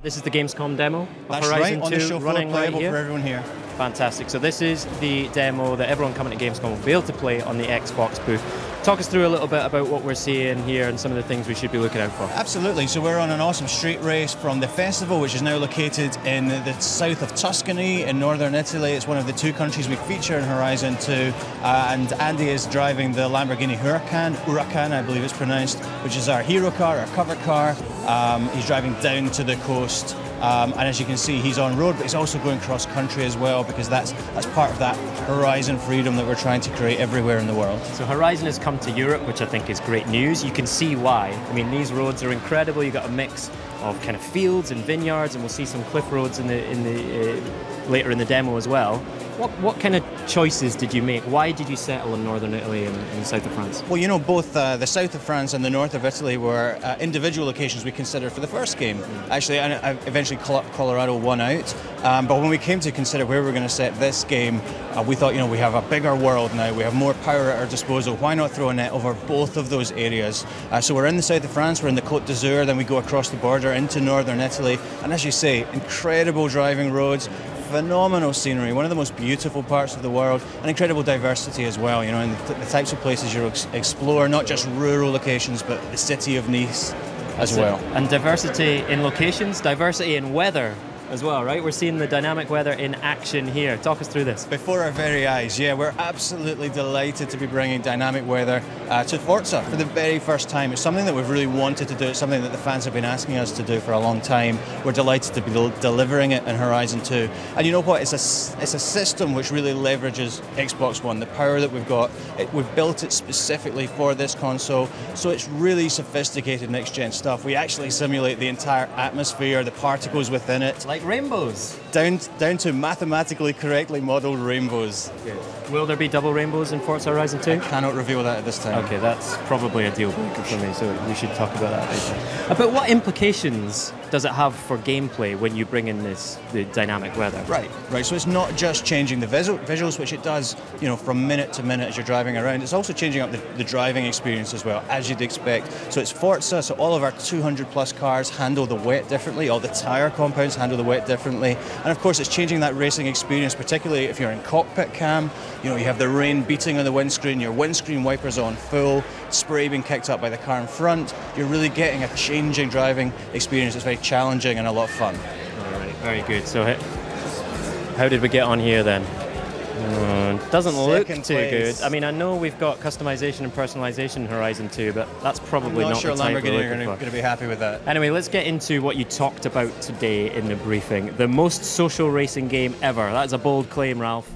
This is the Gamescom demo of That's Horizon right, on the 2 show floor, running right playable here. for everyone here. Fantastic. So this is the demo that everyone coming to Gamescom will be able to play on the Xbox booth. Talk us through a little bit about what we're seeing here and some of the things we should be looking out for. Absolutely. So we're on an awesome street race from the festival, which is now located in the south of Tuscany in northern Italy. It's one of the two countries we feature in Horizon 2. And Andy is driving the Lamborghini Huracan, I believe it's pronounced, which is our hero car, our cover car. He's driving down to the coast. And as you can see, he's on road, but he's also going cross country as well, because that's part of that Horizon freedom that we're trying to create everywhere in the world. So Horizon has come to Europe, which I think is great news. You can see why. I mean, these roads are incredible. You've got a mix of kind of fields and vineyards, and we'll see some cliff roads later in the demo as well. What kind of choices did you make? Why did you settle in northern Italy and the south of France? Well, you know, both the south of France and the north of Italy were individual locations we considered for the first game. Actually, eventually Colorado won out. But when we came to consider where we were going to set this game, we thought, you know, we have a bigger world now. We have more power at our disposal. Why not throw a net over both of those areas? So we're in the south of France. We're in the Côte d'Azur. Then we go across the border into northern Italy. And as you say, incredible driving roads. Phenomenal scenery, one of the most beautiful parts of the world, and incredible diversity as well, you know, and the types of places you explore, not just rural locations, but the city of Nice as well. And diversity in locations, diversity in weather as well, right? We're seeing the dynamic weather in action here. Talk us through this. Before our very eyes, yeah, we're absolutely delighted to be bringing dynamic weather to Forza for the very first time. It's something that we've really wanted to do. It's something that the fans have been asking us to do for a long time. We're delighted to be delivering it in Horizon 2. And you know what? It's a system which really leverages Xbox One, the power that we've got. We've built it specifically for this console, so it's really sophisticated next-gen stuff. We actually simulate the entire atmosphere, the particles within it. Like rainbows. Down to mathematically correctly modelled rainbows. Okay. Will there be double rainbows in Forza Horizon 2? I cannot reveal that at this time. Okay, that's probably a deal breaker for me, so we should talk about that later. But what implications does it have for gameplay when you bring in the dynamic weather? Right. So it's not just changing the visuals, which it does, you know, from minute to minute as you're driving around. It's also changing up the driving experience as well, as you'd expect. So it's Forza, so all of our 200 plus cars handle the wet differently, all the tyre compounds handle the wet differently, and of course it's changing that racing experience, particularly if you're in cockpit cam. You know, you have the rain beating on the windscreen, your windscreen wipers on full, spray being kicked up by the car in front. You're really getting a changing driving experience that's very challenging and a lot of fun. All right, very good. So how did we get on here then? Doesn't look too good. I mean, I know we've got customization and personalization in Horizon 2, but that's probably not the type we're looking for. Going to be happy with that. Anyway, let's get into what you talked about today in the briefing. The most social racing game ever. That's a bold claim, Ralph.